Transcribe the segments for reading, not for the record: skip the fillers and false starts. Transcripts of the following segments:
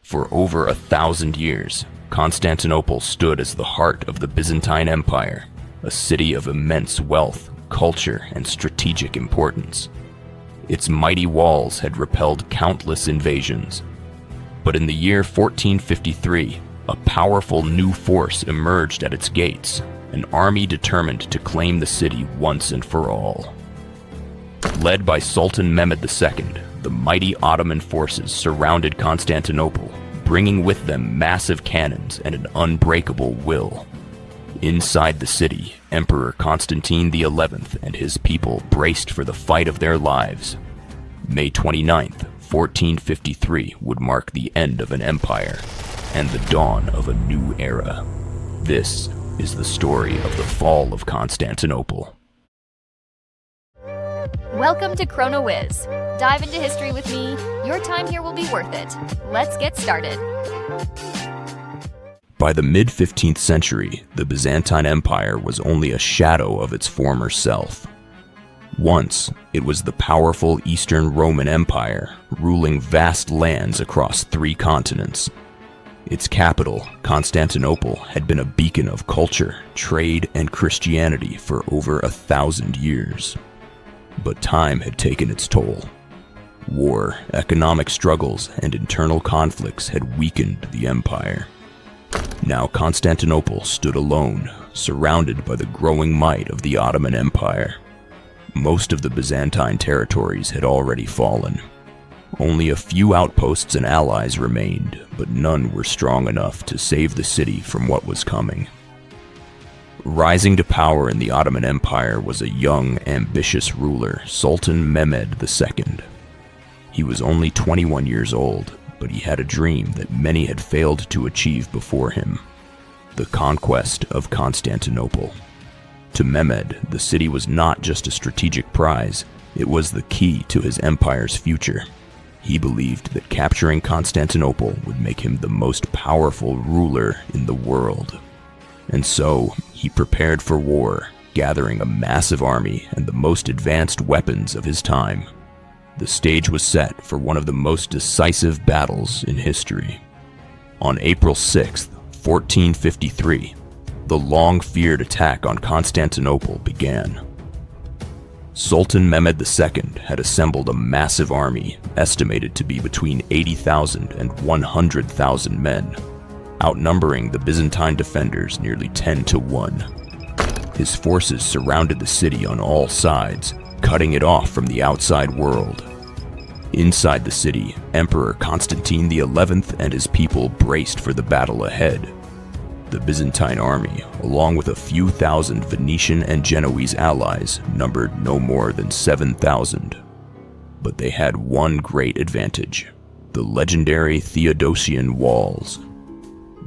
For over 1,000 years, Constantinople stood as the heart of the Byzantine Empire, a city of immense wealth, culture, and strategic importance. Its mighty walls had repelled countless invasions. But in the year 1453, a powerful new force emerged at its gates, an army determined to claim the city once and for all. Led by Sultan Mehmed II, the mighty Ottoman forces surrounded Constantinople, bringing with them massive cannons and an unbreakable will. Inside the city, Emperor Constantine XI and his people braced for the fight of their lives. May 29th, 1453 would mark the end of an empire and the dawn of a new era. This is the story of the fall of Constantinople. Welcome to Chrono Whiz. Dive into history with me. Your time here will be worth it. Let's get started. By the mid-15th century, the Byzantine Empire was only a shadow of its former self. Once, it was the powerful Eastern Roman Empire, ruling vast lands across 3 continents. Its capital, Constantinople, had been a beacon of culture, trade, and Christianity for over 1,000 years. But time had taken its toll. War, economic struggles, and internal conflicts had weakened the empire. Now Constantinople stood alone, surrounded by the growing might of the Ottoman Empire. Most of the Byzantine territories had already fallen. Only a few outposts and allies remained, but none were strong enough to save the city from what was coming. Rising to power in the Ottoman Empire was a young, ambitious ruler, Sultan Mehmed II. He was only 21 years old, but he had a dream that many had failed to achieve before him: the conquest of Constantinople. To Mehmed, the city was not just a strategic prize, it was the key to his empire's future. He believed that capturing Constantinople would make him the most powerful ruler in the world. And so, he prepared for war, gathering a massive army and the most advanced weapons of his time. The stage was set for one of the most decisive battles in history. On April 6, 1453, the long-feared attack on Constantinople began. Sultan Mehmed II had assembled a massive army, estimated to be between 80,000 and 100,000 men, outnumbering the Byzantine defenders nearly 10-1. His forces surrounded the city on all sides, cutting it off from the outside world. Inside the city, Emperor Constantine XI and his people braced for the battle ahead. The Byzantine army, along with a few thousand Venetian and Genoese allies, numbered no more than 7,000. But they had one great advantage: the legendary Theodosian Walls.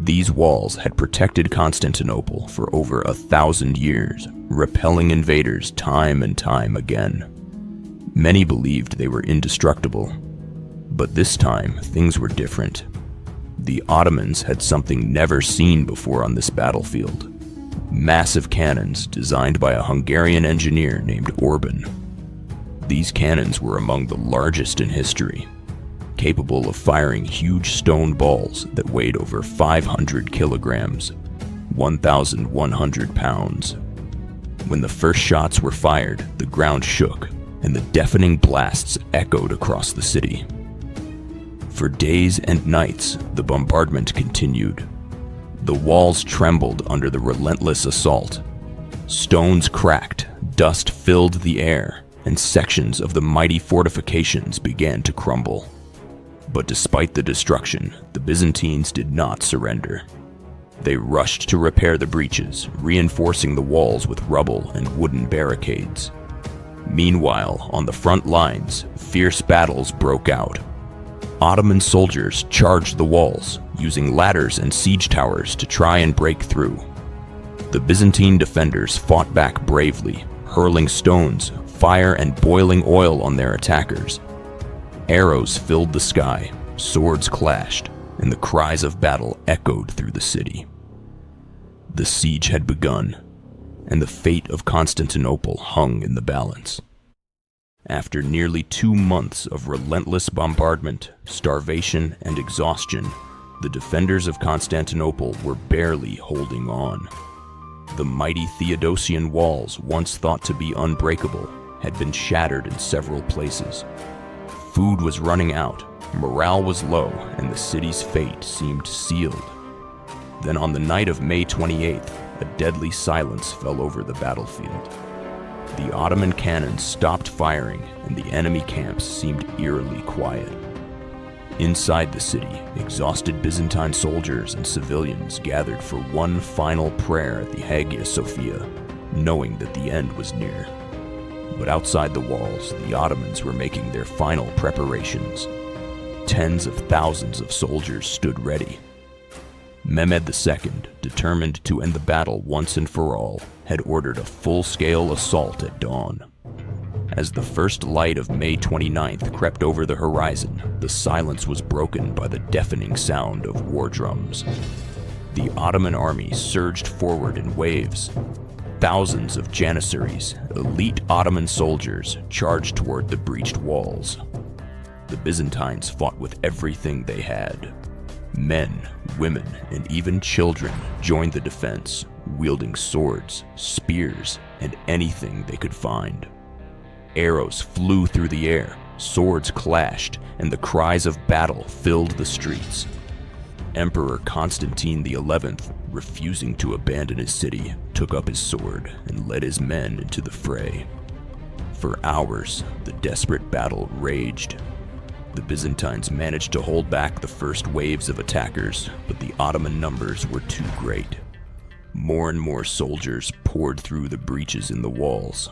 These walls had protected Constantinople for over 1,000 years, repelling invaders time and time again. Many believed they were indestructible, but this time things were different. The Ottomans had something never seen before on this battlefield: massive cannons designed by a Hungarian engineer named Orban. These cannons were among the largest in history, capable of firing huge stone balls that weighed over 500 kilograms, 1,100 pounds. When the first shots were fired, the ground shook, and the deafening blasts echoed across the city. For days and nights, the bombardment continued. The walls trembled under the relentless assault. Stones cracked, dust filled the air, and sections of the mighty fortifications began to crumble. But despite the destruction, the Byzantines did not surrender. They rushed to repair the breaches, reinforcing the walls with rubble and wooden barricades. Meanwhile, on the front lines, fierce battles broke out. Ottoman soldiers charged the walls, using ladders and siege towers to try and break through. The Byzantine defenders fought back bravely, hurling stones, fire, and boiling oil on their attackers. Arrows filled the sky, swords clashed, and the cries of battle echoed through the city. The siege had begun, and the fate of Constantinople hung in the balance. After nearly 2 months of relentless bombardment, starvation, and exhaustion, the defenders of Constantinople were barely holding on. The mighty Theodosian Walls, once thought to be unbreakable, had been shattered in several places. Food was running out, morale was low, and the city's fate seemed sealed. Then on the night of May 28th, a deadly silence fell over the battlefield. The Ottoman cannons stopped firing, and the enemy camps seemed eerily quiet. Inside the city, exhausted Byzantine soldiers and civilians gathered for one final prayer at the Hagia Sophia, knowing that the end was near. But outside the walls, the Ottomans were making their final preparations. Tens of thousands of soldiers stood ready. Mehmed II, determined to end the battle once and for all, had ordered a full-scale assault at dawn. As the first light of May 29th crept over the horizon, the silence was broken by the deafening sound of war drums. The Ottoman army surged forward in waves. Thousands of janissaries, elite Ottoman soldiers, charged toward the breached walls. The Byzantines fought with everything they had. Men, women, and even children joined the defense, wielding swords, spears, and anything they could find. Arrows flew through the air, swords clashed, and the cries of battle filled the streets. Emperor Constantine XI, refusing to abandon his city, took up his sword and led his men into the fray. For hours, the desperate battle raged. The Byzantines managed to hold back the first waves of attackers, but the Ottoman numbers were too great. More and more soldiers poured through the breaches in the walls.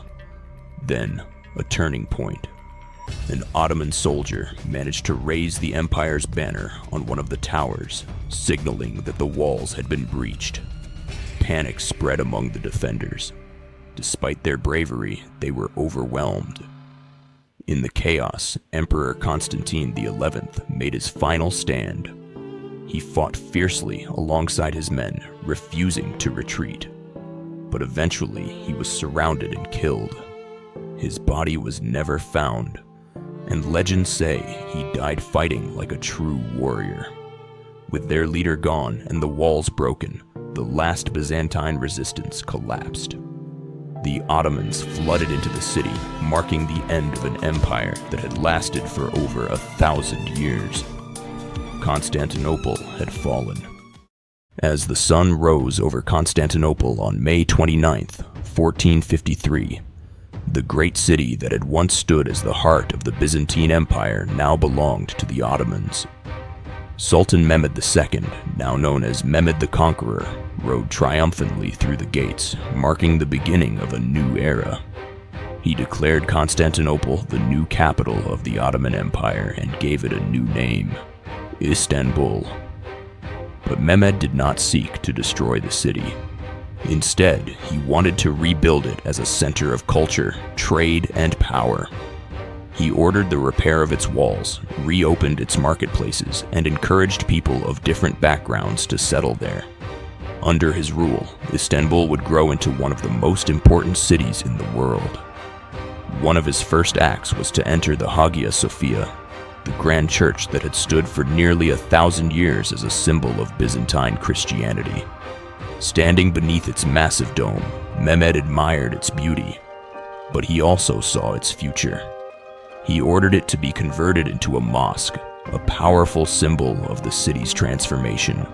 Then, a turning point. An Ottoman soldier managed to raise the empire's banner on one of the towers, signaling that the walls had been breached. Panic spread among the defenders. Despite their bravery, they were overwhelmed. In the chaos, Emperor Constantine XI made his final stand. He fought fiercely alongside his men, refusing to retreat. But eventually, he was surrounded and killed. His body was never found, and legends say he died fighting like a true warrior. With their leader gone and the walls broken, the last Byzantine resistance collapsed. The Ottomans flooded into the city, marking the end of an empire that had lasted for over 1,000 years. Constantinople had fallen. As the sun rose over Constantinople on May 29th, 1453, the great city that had once stood as the heart of the Byzantine Empire now belonged to the Ottomans. Sultan Mehmed II, now known as Mehmed the Conqueror, rode triumphantly through the gates, marking the beginning of a new era. He declared Constantinople the new capital of the Ottoman Empire and gave it a new name, Istanbul. But Mehmed did not seek to destroy the city. Instead, he wanted to rebuild it as a center of culture, trade, and power. He ordered the repair of its walls, reopened its marketplaces, and encouraged people of different backgrounds to settle there. Under his rule, Istanbul would grow into one of the most important cities in the world. One of his first acts was to enter the Hagia Sophia, the grand church that had stood for nearly 1,000 years as a symbol of Byzantine Christianity. Standing beneath its massive dome, Mehmed admired its beauty, but he also saw its future. He ordered it to be converted into a mosque, a powerful symbol of the city's transformation.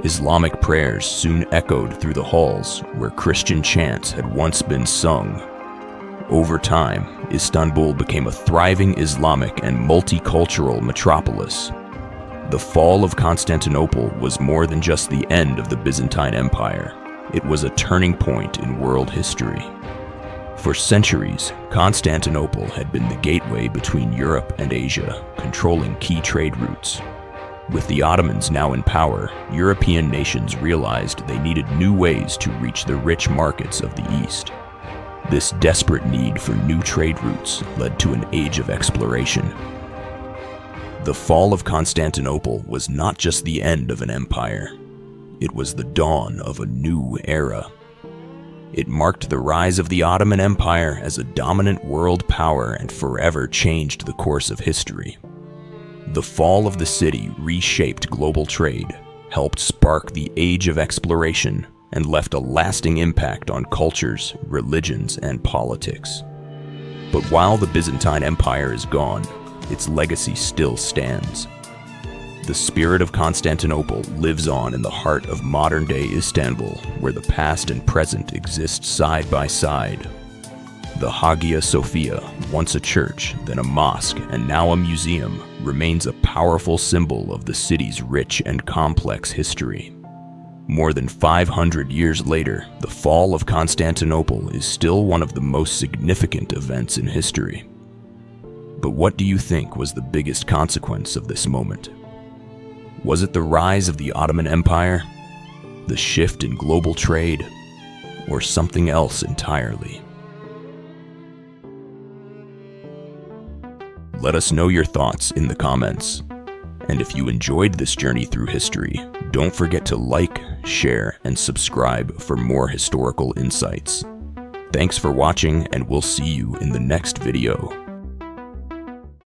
Islamic prayers soon echoed through the halls where Christian chants had once been sung. Over time, Istanbul became a thriving Islamic and multicultural metropolis. The fall of Constantinople was more than just the end of the Byzantine Empire. It was a turning point in world history. For centuries, Constantinople had been the gateway between Europe and Asia, controlling key trade routes. With the Ottomans now in power, European nations realized they needed new ways to reach the rich markets of the East. This desperate need for new trade routes led to an age of exploration. The fall of Constantinople was not just the end of an empire. It was the dawn of a new era. It marked the rise of the Ottoman Empire as a dominant world power and forever changed the course of history. The fall of the city reshaped global trade, helped spark the age of exploration, and left a lasting impact on cultures, religions, and politics. But while the Byzantine Empire is gone, its legacy still stands. The spirit of Constantinople lives on in the heart of modern-day Istanbul, where the past and present exist side by side. The Hagia Sophia, once a church, then a mosque, and now a museum, remains a powerful symbol of the city's rich and complex history. More than 500 years later, the fall of Constantinople is still one of the most significant events in history. But what do you think was the biggest consequence of this moment? Was it the rise of the Ottoman Empire, the shift in global trade, or something else entirely? Let us know your thoughts in the comments. And if you enjoyed this journey through history, don't forget to like, share, and subscribe for more historical insights. Thanks for watching, and we'll see you in the next video.